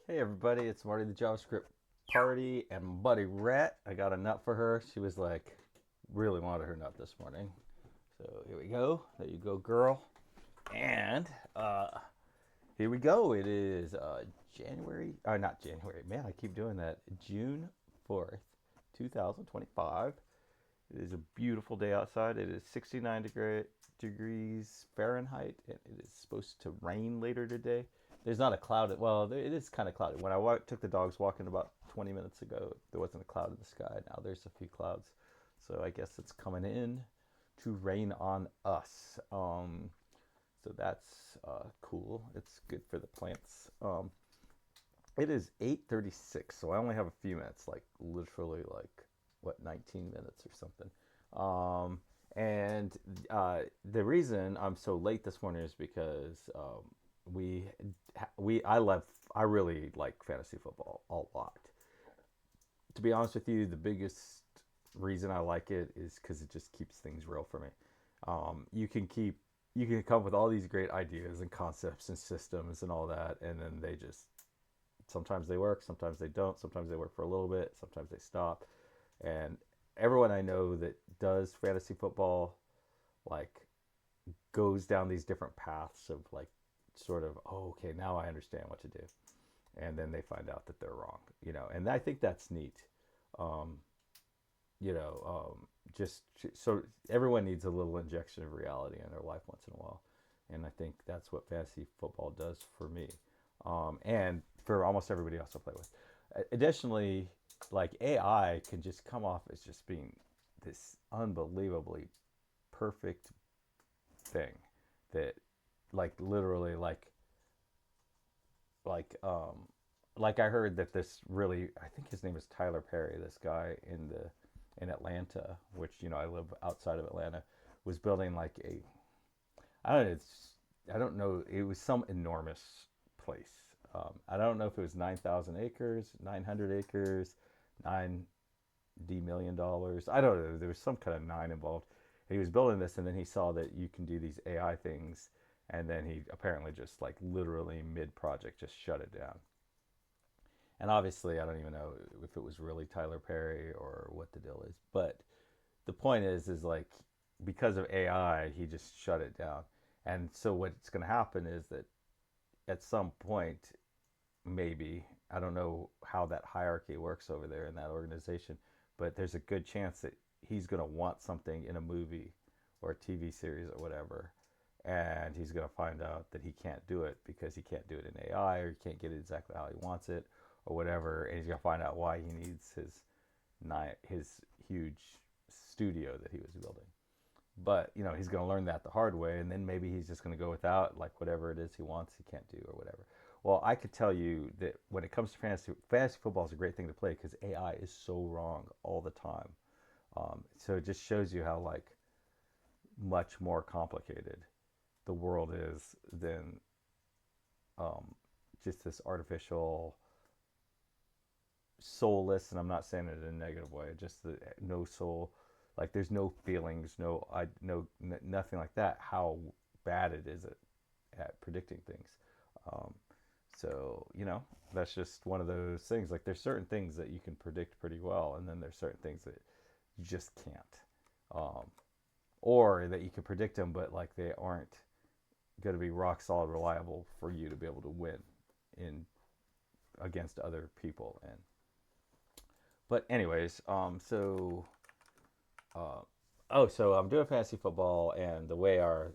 Hey everybody, it's Marty the JavaScript Party and my buddy Rhett. I got a nut for her. She was like, really wanted her nut this morning. So here we go. There you go, girl. And here we go. It is January, not January. Man, I keep doing that. June 4th, 2025. It is a beautiful day outside. It is 69 degrees Fahrenheit, and it is supposed to rain later today. There's not a cloud. Well, it is kind of cloudy. When I took the dogs walking about 20 minutes ago, there wasn't a cloud in the sky. Now there's a few clouds. So I guess it's coming in to rain on us. So that's cool. It's good for the plants. It is 8:36, so I only have a few minutes, like literally like what 19 minutes or something. And the reason I'm so late this morning is because we I really like fantasy football a lot. To be honest with you, the biggest reason I like it is because it just keeps things real for me. You can come up with all these great ideas and concepts and systems and all that, and then they just sometimes they work, sometimes they don't, sometimes they work for a little bit, sometimes they stop. And everyone I know that does fantasy football like goes down these different paths of like sort of, oh, okay, now I understand what to do, and then they find out that they're wrong, and I think that's neat. um, you know just so everyone needs a little injection of reality in their life once in a while, and I think that's what fantasy football does for me, and for almost everybody else I play with. Additionally, like AI can just come off as just being this unbelievably perfect thing that like literally like um like I heard that this really, I think his name is Tyler Perry, this guy in Atlanta, which I live outside of Atlanta, was building like a, I don't know, I don't know, it was some enormous place. I don't know if it was 9,000 acres, 900 acres, $9 million. I don't know. There was some kind of nine involved. And he was building this, and then he saw that you can do these AI things, and then he apparently just like literally mid project just shut it down. And obviously, I don't even know if it was really Tyler Perry or what the deal is. But the point is like because of AI, he just shut it down. And so what's going to happen is that at some point, maybe, I don't know how that hierarchy works over there in that organization, but there's a good chance that he's going to want something in a movie or a TV series or whatever, and he's going to find out that he can't do it because he can't do it in AI, or he can't get it exactly how he wants it or whatever, and he's going to find out why he needs his huge studio that he was building. But he's going to learn that the hard way, and then maybe he's just going to go without like whatever it is he wants he can't do or whatever. Well, I could tell you that when it comes to fantasy football is a great thing to play because AI is so wrong all the time. So it just shows you how like much more complicated the world is than um, just this artificial, soulless. And I'm not saying it in a negative way. Just the no soul, like there's no feelings, nothing like that. How bad it is at predicting things. Um, So, that's just one of those things. Like, there's certain things that you can predict pretty well, and then there's certain things that you just can't. Um, or that you can predict them, but like they aren't going to be rock solid reliable for you to be able to win in against other people. But anyways, uh, so I'm doing fantasy football, and the way our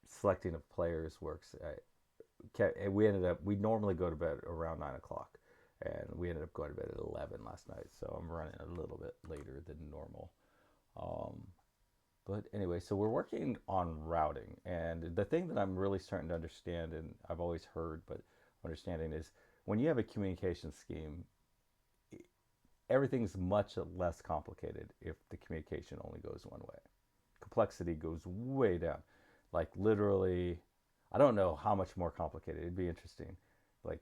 selecting of players works, we normally go to bed around 9 o'clock, and we ended up going to bed at 11 last night. So I'm running a little bit later than normal. Um, but anyway, so we're working on routing, and the thing that I'm really starting to understand, and I've always heard, but understanding is when you have a communication scheme, everything's much less complicated if the communication only goes one way. Complexity goes way down. Like literally, I don't know how much more complicated. It'd be interesting. Like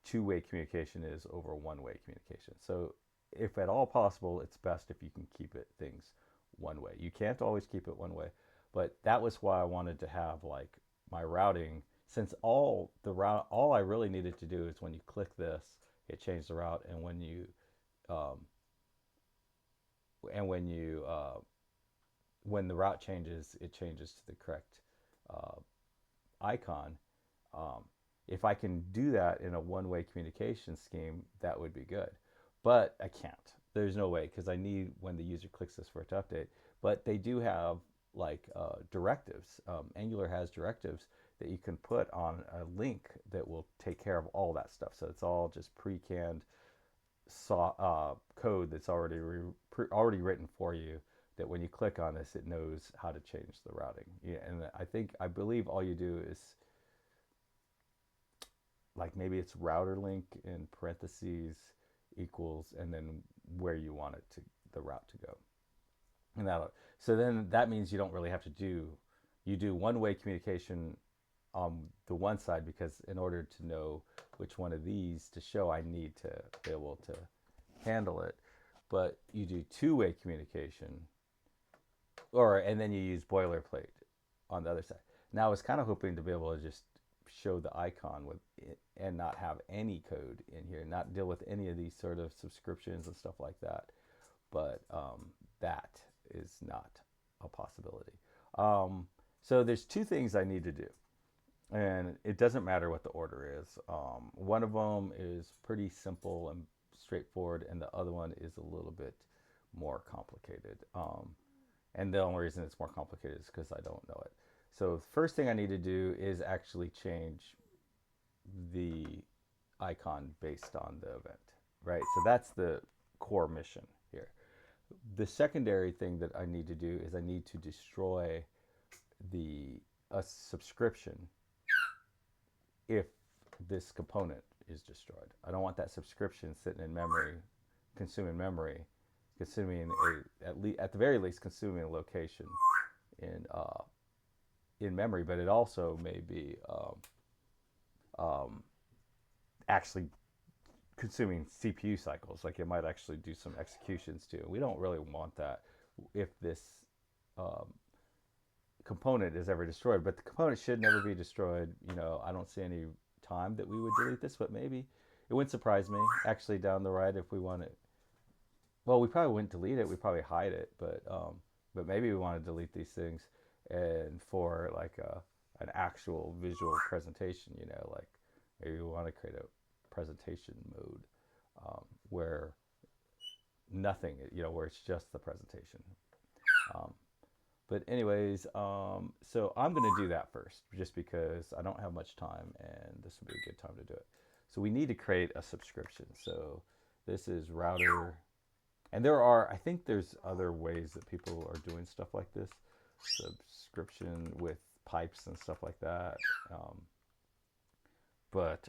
two-way communication is over one-way communication. So if at all possible, it's best if you can keep it things one way. You can't always keep it one way, but that was why I wanted to have like my routing. since all I really needed to do is when you click this, it changed the route, um, and when the route changes, it changes to the correct uh, icon. Um, if I can do that in a one-way communication scheme, that would be good. But I can't. There's no way because I need when the user clicks this for it to update. But they do have like directives. Angular has directives that you can put on a link that will take care of all that stuff. So it's all just pre-canned code that's already written for you. That when you click on this, it knows how to change the routing. Yeah, and I believe all you do is like maybe it's router link in parentheses equals and then where you want it to the route to go. And that so then that means you don't really have to do you do one-way communication on the one side because in order to know which one of these to show, I need to be able to handle it. But you do two-way communication, or and then you use boilerplate on the other side. Now I was kind of hoping to be able to just show the icon with it and not have any code in here, not deal with any of these sort of subscriptions and stuff like that. But that is not a possibility. So there's two things I need to do, and it doesn't matter what the order is. One of them is pretty simple and straightforward, and the other one is a little bit more complicated. And the only reason it's more complicated is because I don't know it. So the first thing I need to do is actually change the icon based on the event, right? So that's the core mission here. The secondary thing that I need to do is I need to destroy a subscription if this component is destroyed. I don't want that subscription sitting in memory, consuming memory, consuming at the very least consuming a location in in memory, but it also may be actually consuming CPU cycles. Like it might actually do some executions too. We don't really want that if this um, component is ever destroyed. But the component should never be destroyed. You know, I don't see any time that we would delete this, but maybe it wouldn't surprise me actually down the road if we want it. Well, we probably wouldn't delete it. We'd probably hide it, but maybe we want to delete these things and for like an actual visual presentation. You know, like maybe we want to create a presentation mode where nothing, you know, where it's just the presentation. Um, but anyways, so I'm going to do that first, just because I don't have much time, and this would be a good time to do it. So we need to create a subscription. So this is router, and I think there's other ways that people are doing stuff like this, subscription with pipes and stuff like that. But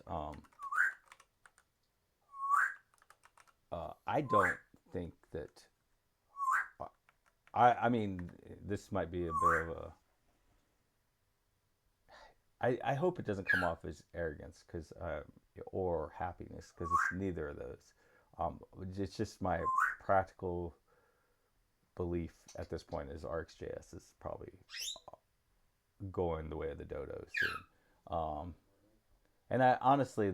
I don't think that. I mean, this might be a bit of a. I hope it doesn't come off as arrogance, or happiness, because it's neither of those. It's just my practical belief at this point is RxJS is probably going the way of the dodo soon. And I honestly,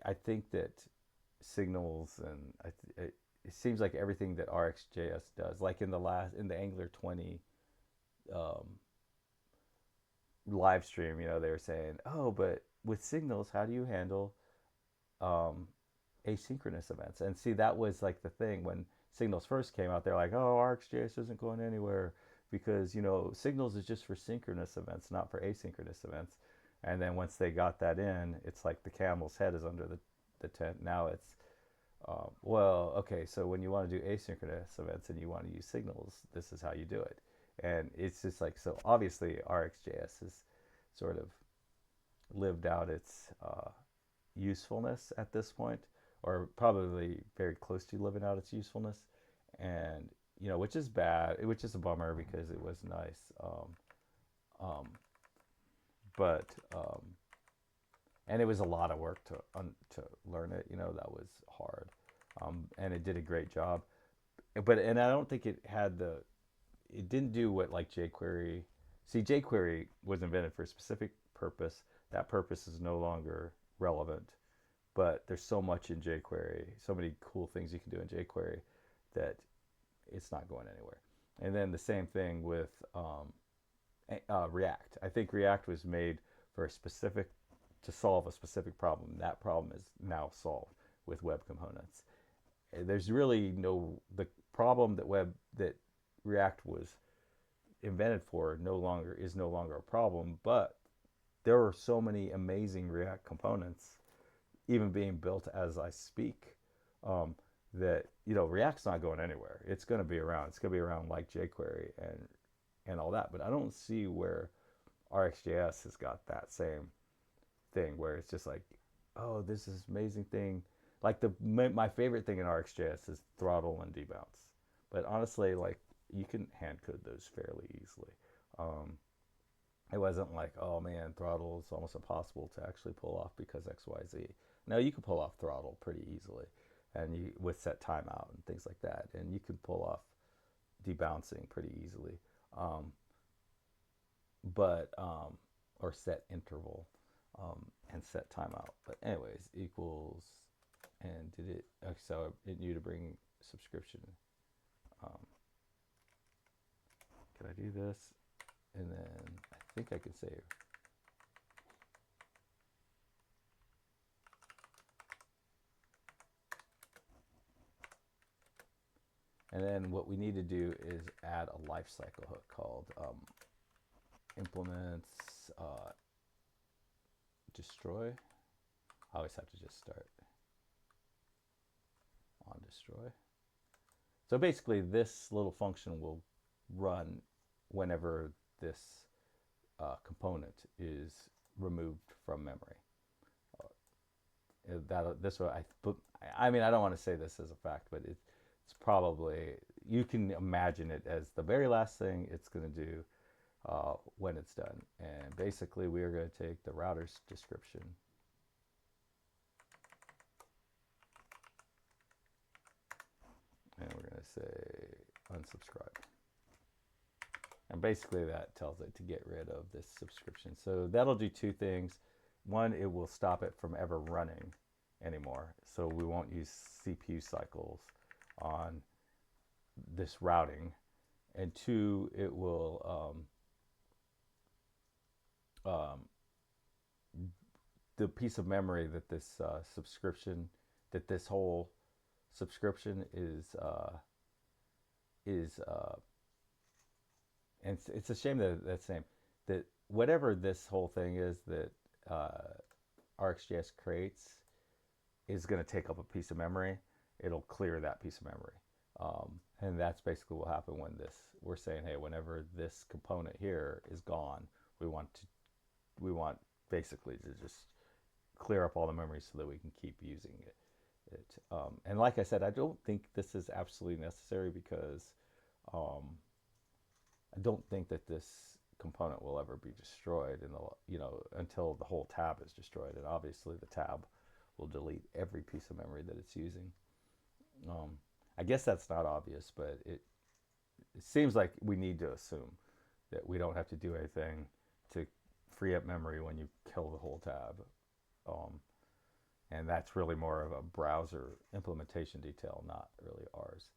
I think that signals and it seems like everything that RxJS does, like in the Angular 20 um, live stream, you know, they were saying, oh, but with signals, how do you handle um, asynchronous events? And see, that was like the thing when signals first came out. They're like, oh, RxJS isn't going anywhere because, you know, signals is just for synchronous events, not for asynchronous events. And then once they got that in, it's like the camel's head is under the tent. Now it's, well, okay, so when you want to do asynchronous events and you want to use signals, this is how you do it. And it's just like, so obviously RxJS has sort of lived out its usefulness at this point, or probably very close to living out its usefulness. And, you know, which is bad, which is a bummer because it was nice. Um, but and it was a lot of work to learn it. You know, that was hard, and it did a great job. And I don't think it didn't do what like jQuery See, jQuery was invented for a specific purpose. That purpose is no longer relevant, but there's so much in jQuery, so many cool things you can do in jQuery that it's not going anywhere. And then the same thing with React. I think React was made for a specific to solve a specific problem. That problem is now solved with web components. There's really no the problem that React was invented for no longer a problem, but there are so many amazing React components even being built as I speak, that React's not going anywhere. It's going to be around. It's going to be around like jQuery and all that. But I don't see where RxJS has got that same thing where it's just like, oh, this is amazing thing. Like my favorite thing in RxJS is throttle and debounce. But honestly, like you can hand code those fairly easily. Um, it wasn't like, oh man, throttle is almost impossible to actually pull off because X, Y, Z. No, you can pull off throttle pretty easily, and you with set timeout and things like that, and you can pull off debouncing pretty easily, um, but or set interval and set timeout. But anyways, equals, and did it? So it knew to bring subscription. Um, can I do this? And then I think I can save. And then what we need to do is add a lifecycle hook called implements destroy. I always have to just start on destroy. So basically this little function will run whenever this component is removed from memory. This way, I mean, I don't want to say this as a fact, but it's probably, you can imagine it as the very last thing it's going to do when it's done. And basically, we are going to take the router's description and we're going to say unsubscribe. And basically that tells it to get rid of this subscription. So that'll do two things. One, it will stop it from ever running anymore. So we won't use CPU cycles on this routing. And two, it will, the piece of memory that this subscription, that this whole subscription is and it's a shame that that's name that whatever this whole thing is that RxJS creates is going to take up a piece of memory. It'll clear that piece of memory, and that's basically what happened when we're saying, hey, whenever this component here is gone, we want basically to just clear up all the memory so that we can keep using it. And like I said, I don't think this is absolutely necessary because I don't think that this component will ever be destroyed until the whole tab is destroyed. And obviously the tab will delete every piece of memory that it's using. I guess that's not obvious, but it seems like we need to assume that we don't have to do anything to free up memory when you kill the whole tab. And that's really more of a browser implementation detail, not really ours.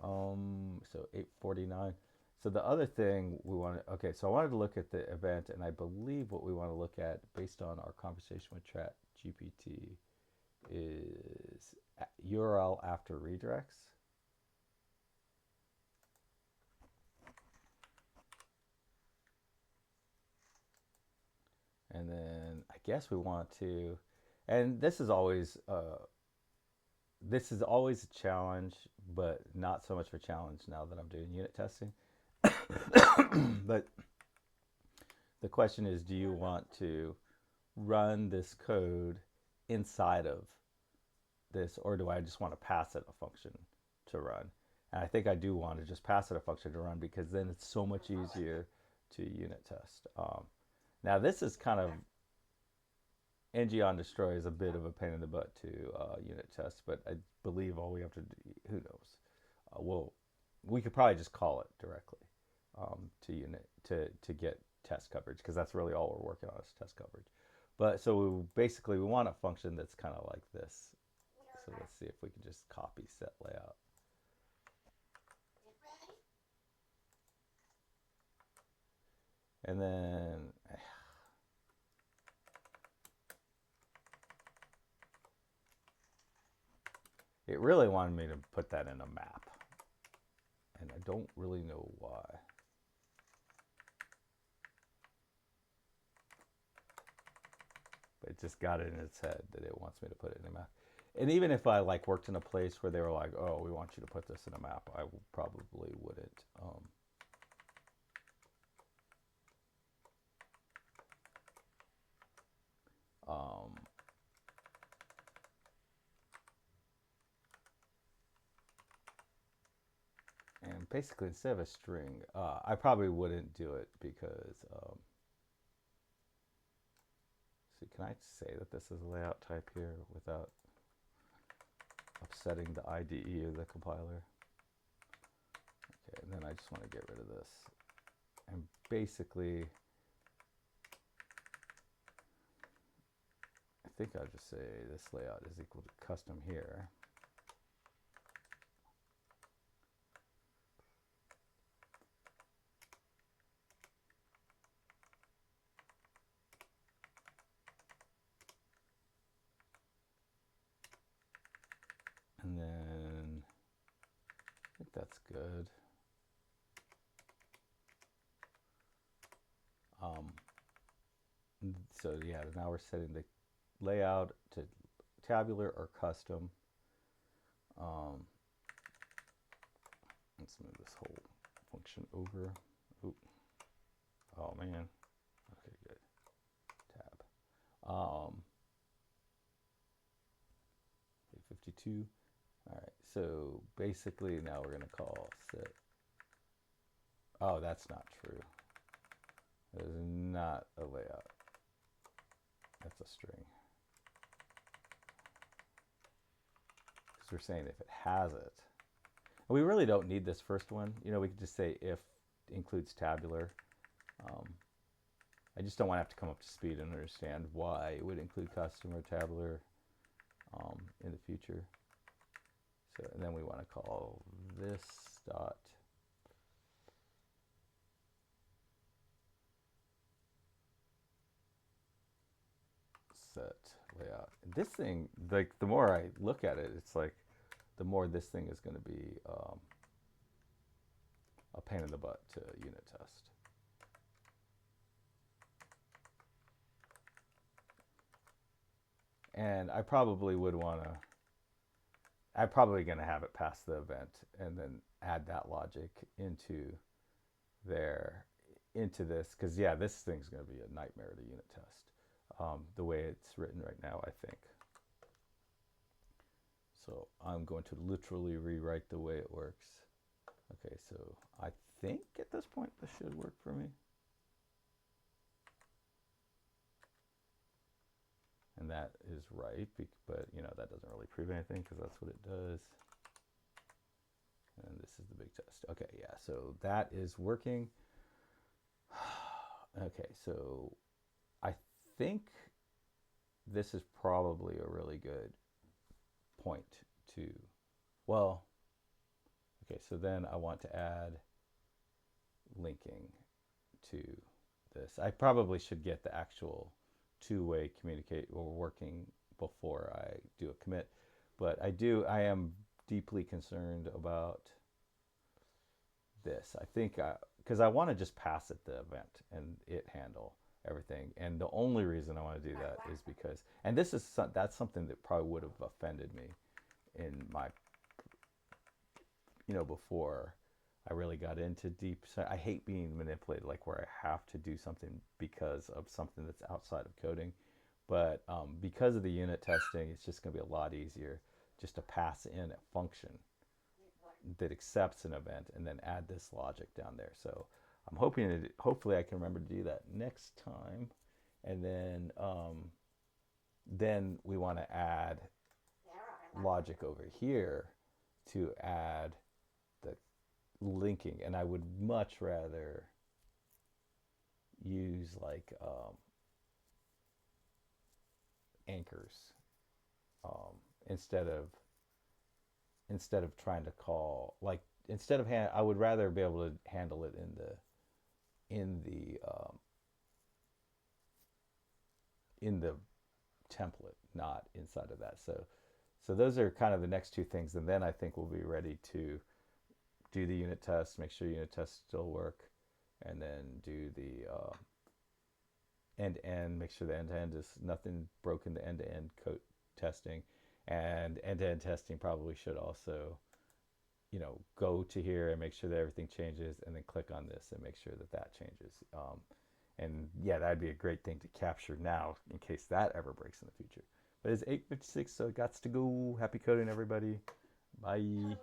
So 849. So the other thing we wanted, okay, so I wanted to look at the event, and I believe what we want to look at based on our conversation with ChatGPT is URL after redirects. And then I guess we want to, and this is always a challenge, but not so much of a challenge now that I'm doing unit testing. But the question is, do you want to run this code inside of this, or do I just want to pass it a function to run? And I think I do want to just pass it a function to run because then it's so much easier to unit test. Now this is kind of, ng on destroy is a bit of a pain in the butt to unit test, but I believe all we have to do, who we could probably just call it directly to unit to test coverage, because that's really all we're working on is test coverage. But so we want a function that's kind of like this. So let's see if we can just copy set layout. And then it really wanted me to put that in a map. And I don't really know why. But it just got it in its head that it wants me to put it in a map. And even if I like worked in a place where they were like, oh, we want you to put this in a map, I probably wouldn't. And basically, instead of a string, I probably wouldn't do it because, see, can I say that this is a layout type here without upsetting the IDE or the compiler? Okay, and then I just want to get rid of this. And basically, I think I'll just say this layout is equal to custom here. And then I think that's good. So yeah, now we're setting the layout to tabular or custom. Let's move this whole function over. Oop. Oh man. Okay, good. Tab. 52. All right. So basically, now we're gonna call set. Oh, that's not true. That is not a layout. That's a string. Because we're saying if it has it. And we really don't need this first one. You know, we could just say if includes tabular. I just don't want to have to come up to speed and understand why it would include custom or tabular in the future. So, and then we want to call this dot set layout. And this thing, like the more I look at it, it's like the more this thing is going to be a pain in the butt to unit test. And I probably would want to, I'm probably going to have it pass the event and then add that logic into there, into this, because yeah, this thing's going to be a nightmare to unit test the way it's written right now, I think. So I'm going to literally rewrite the way it works. Okay, so I think at this point this should work for me. And that is right, but you know, that doesn't really prove anything because that's what it does. And this is the big test. Okay, yeah, so that is working. Okay, so I think this is probably a really good point to, well, okay, so then I want to add linking to this. I probably should get the actual two-way communicate or working before I do a commit, but I am deeply concerned about this. I think because I want to just pass it the event and it handle everything, and the only reason I want to do that is because, and this is that's something that probably would have offended me in my, you know, before I really got into deep. I hate being manipulated, like where I have to do something because of something that's outside of coding. But because of the unit testing, it's just going to be a lot easier just to pass in a function that accepts an event and then add this logic down there. So I'm hoping that hopefully I can remember to do that next time. And then we want to add logic over here to add the linking. And I would much rather use like anchors um, instead of trying to call like instead of I would rather be able to handle it in the in the template, not inside of that. So those are kind of the next two things, and then I think we'll be ready to do the unit tests, make sure unit tests still work, and then do the end to end, make sure the end to end is nothing broken, the end to end code testing, and end to end testing probably should also, go to here and make sure that everything changes, and then click on this and make sure that that changes. And yeah, that'd be a great thing to capture now in case that ever breaks in the future. But it's 8:56, so it got to go. Happy coding, everybody. Bye.